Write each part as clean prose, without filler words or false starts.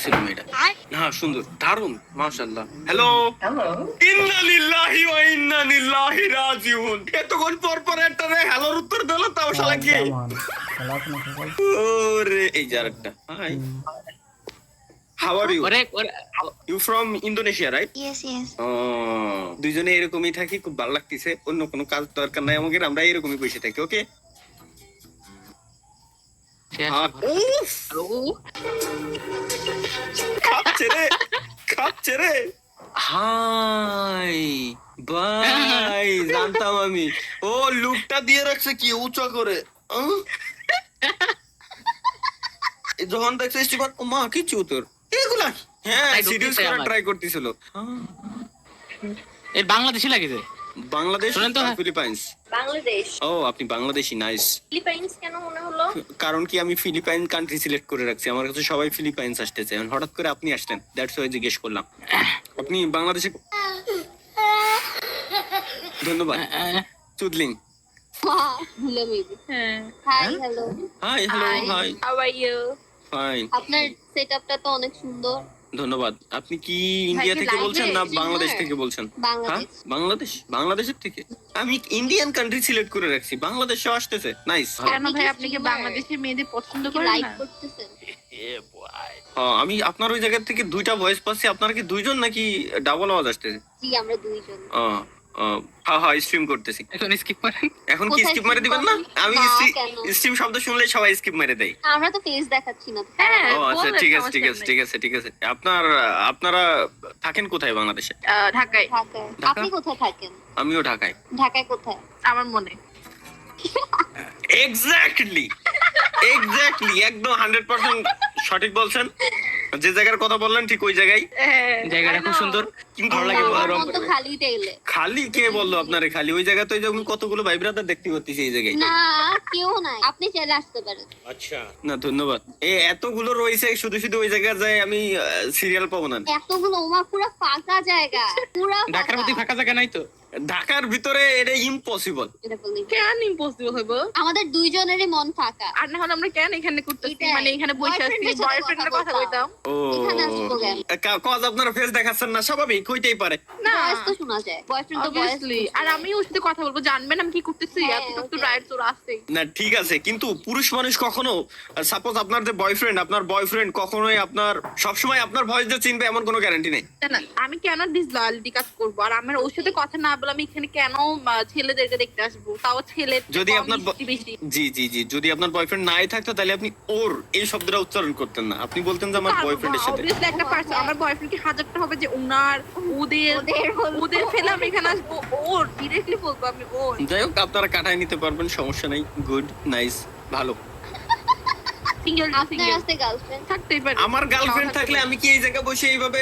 লাগছিল মেয়েটা। হ্যাঁ সুন্দর, দারুণ, মাশাআল্লাহ। হ্যালো, ইন্না লিল্লাহি ওয়া ইন্না ইলাইহি রাজিউন। এতক্ষণ পর পর একটা হ্যালোর উত্তর দিল, তাও শালা কি? ওরে এই যে আরেকটা। Hi, how are you? You from Indonesia, right? Yes, yes. দুইজনে এরকমই থাকি, খুব ভালো লাগতেছে। অন্য কোনো কাজ দরকার নাই আমাদের, আমরা এরকমই বসে থাকি। ওকে, খাচ্ছে রে, খাচ্ছে রে। হাই ভাই, জানতাম আমি। ও লুকটা দিয়ে রাখছে কি উঁচা করে। যখন দেখছে স্টিফান, ও মা কি চুতর এগুলা। হ্যাঁ, সিরিয়াস করা ট্রাই করতেছিল। এর বাংলাদেশি লাগেছে। বাংলাদেশ শুনেন তো, ফিলিপাইন্স। বাংলাদেশ। ও আপনি বাংলাদেশি, নাইস। ফিলিপাইন্স কেন মনে হলো? কারণ কি আমি ফিলিপাইন কান্ট্রি সিলেক্ট করে রাখছি, আমার কাছে সবাই ফিলিপাইন্স আসতেছে, এখন হঠাৎ করে আপনি আসলেন, দ্যাটস ওয়াই জিজ্ঞেস করলাম। আপনি বাংলাদেশে? ধন্যবাদ। চুদলিং। ভুলে maybe. Hi, hello. Hi, hello, hi, how are you? Fine. আপনার সেটআপটা তো অনেক সুন্দর। ধন্যবাদ। আপনি কি ইন্ডিয়া থেকে বলছেন না বাংলাদেশ থেকে বলছেন? হ্যাঁ, বাংলাদেশ। বাংলাদেশের থেকে? আমি ইন্ডিয়ান কান্ট্রি সিলেক্ট করে রাখছি, বাংলাদেশে আসতেছে। নাইস। কেন ভাই, আপনি কি বাংলাদেশের মেয়েদের পছন্দ করেন লাইক না? করতেছেন? আমি আপনার ওই জায়গা থেকে দুইটা ভয়েস পাচ্ছি। আপনারা কি দুইজন নাকি ডাবল আওয়াজ আসতেছে? জি, আমরা দুইজন। হ্যাঁ হ্যাঁ, স্ট্রিম করতেছি। এখন স্কিপ করেন। এখন কি কোথায় স্কিপ মারে stream দিবেন না? করবেন? আমি না, কেন? স্ট্রিম শব্দ শুনলে সবাই স্কিপ মেরে দেয়। আমরা তো ফেস দেখাচ্ছি না তো। হ্যাঁ, ও আচ্ছা, বলেন, ঠিক আছে সমস্যা ঠিক আছে নাই। ঠিক আছে ঠিক আছে। আপনারা থাকেন কোথায় বাংলাদেশে? ঢাকায়। ঢাকায়। ঢাকা? আপনি কোথায় থাকেন? আমিও ঢাকায়। ঢাকায় কোথায়? আমার মনে। এক্স্যাক্টলি, এক্স্যাক্টলি, একদম 100% সঠিক বলছেন। যে জায়গার কথা বললেন ঠিক ওই জায়গায়। জায়গাটা খুব সুন্দর, কিন্তু ভালো লাগে। আমার রং মতো খালি টেইলে। খালি কে বললো আপনারে খালি? ওই জায়গা তো যেমন কতগুলো ভাই ব্রাদার দেখতে পাচ্ছি এই জায়গায়। না, কেউ নাই। আপনি চাইলে আসতে পারেন। আচ্ছা, না ধন্যবাদ। এতগুলো রয়েছে, শুধু শুধু ওই জায়গায় যায় আমি সিরিয়াল পাবো না। এতগুলো ওমা পুরো ফাঁকা জায়গা, পুরো ঢাকার মধ্যে ফাঁকা জায়গা নাই তো। ঢাকার ভিতরে এটা ইম্পসিবল। এটা বলি। কেন ইম্পসিবল হইব? আমাদের দুইজনেরই মন ফাঁকা। আর না হলে আমরা কেন এখানে করতেছি? এটাই। মানে এখানে বসে আছি, Boyfriend-এর সাথে বয়ফ্রেন্ডের কথা কথা কইতাম। ও এখানে আসবো কেন? কজ আপনারা ফেস দেখাচ্ছেন না, স্বাভাবিক হইতেই পারে। না, ভয়েস তো শোনা যায়। বয়ফ্রেন্ড তো ভয়েস। obviously। আর আমি ওর সাথে কথা বলবো, জানবেন আমি কি করতেছি? হ্যাঁ, এতটুকু তো okay. রাইট তোর আছে। না ঠিক আছে, কিন্তু পুরুষ মানুষ কখনো, সাপোজ আপনার যে বয়ফ্রেন্ড, আপনার বয়ফ্রেন্ড কখনোই আপনার সবসময় আপনার ভয়েস যে চিনবে এমন কোনো গ্যারান্টি নেই। না, আমি কেন ডিসলয়ালিটি কাজ করবো? আর আমার ওর সাথে কথা না বলে আমি এখানে কেন ছেলেদেরকে দেখতে আসবো? তাও ছেলে যদি আপনার বেশি। জি জি জি, যদি আপনার বয়ফ্রেন্ড নাই থাকতো তাহলে আপনি ওর এই শব্দটা উচ্চারণ করতেন না, আপনি বলতেন যে আমার বয়ফ্রেন্ডের সাথে। Obviously একটা পার্সন, আমার বয়ফ্রেন্ড কি হাজারটা হবে যে ওনার ওদের ফেলে আমি এখানে আসবো? ওর ডিরেক্টলি বলবো আমি ওর। যাই হোক, আপনারা কাটায় নিতে পারবেন, সমস্যা নাই। গুড, নাইস, ভালো। সিঙ্গেল আপনার সিঙ্গেল আছে গার্লফ্রেন্ড? থাকতেই পারে। আমার গার্লফ্রেন্ড থাকলে আমি কি এই জায়গায় বসে এইভাবে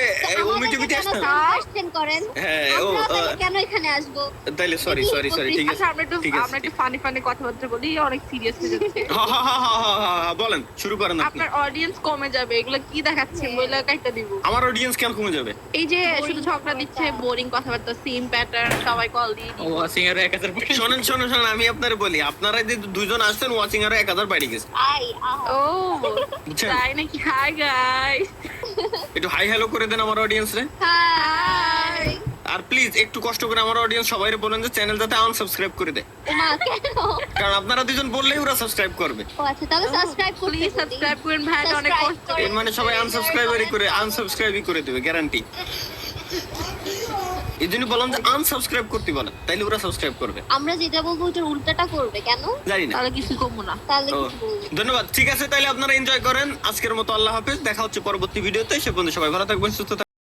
ওমিটিভিটি আসতাম? কোশ্চেন করেন। হ্যাঁ, আমরা তাহলে কেন এখানে আসবো? তাইলে সরি সরি সরি, ঠিক আছে আচ্ছা, আমরা ঠিক আছে। একটু ফানি ফানি কথাবার্তা বলি, অনেক সিরিয়াস হয়ে যাচ্ছে। হা হা হা হা হা হা, বলেন, শুরু করেন আপনি। আপনার অডিয়েন্স কমে যাবে, এগুলো কি দেখাচ্ছেন? বইলা কাইটা দিব। আমার অডিয়েন্স কেন কমে যাবে? এই যে শুধু ঝগড়া দিচ্ছে, বোরিং কথাবার্তা, সেম প্যাটার্ন, সবাই কল দিয়ে ও ওয়াচিং এর 1000 শোনেন শোনেন শোনেন, আমি আপনারে বলি, আপনারা যে দুইজন আসছেন, ওয়াচিং আরো 1000 বাড়ি গেছে, আই ও বুঝছেন? তাই নাকি? হাই গাইস, একটু হাই হ্যালো করে দেন আমার অডিয়েন্স রে। হাই। আর প্লিজ একটু কষ্ট করে আমার অডিয়েন্স সবাইরে বলেন যে চ্যানেল যাতে আনসাবস্ক্রাইব করে দেয়, ওমা কেন? কারণ আপনারা দুজন বললেই ওরা সাবস্ক্রাইব করবে। ও আচ্ছা, তাহলে সাবস্ক্রাইব করতে প্লিজ সাবস্ক্রাইব করেন ভাই, এটা অনেক কষ্ট। এর মানে সবাই আনসাবস্ক্রাইবই করে দেবে, গ্যারান্টি। এই জন্য বললাম যে আনসাবস্ক্রাইব করতে বলেন, তাইলে ওরা সাবস্ক্রাইব করবে। আমরা যেটা বলবো ওটার উল্টাটা করবে কেন? জানি না। তাহলে কিছু কমবো না। তাহলে ও, কিছু বলবে। ধন্যবাদ। ঠিক আছে, তাহলে আপনারা এনজয় করেন। আজকের মতো আল্লাহ হাফেজ, দেখা হচ্ছে পরবর্তী ভিডিওতে। সে পর্যন্ত সবাই ভালো থাকবেন, সুস্থ থাকবেন।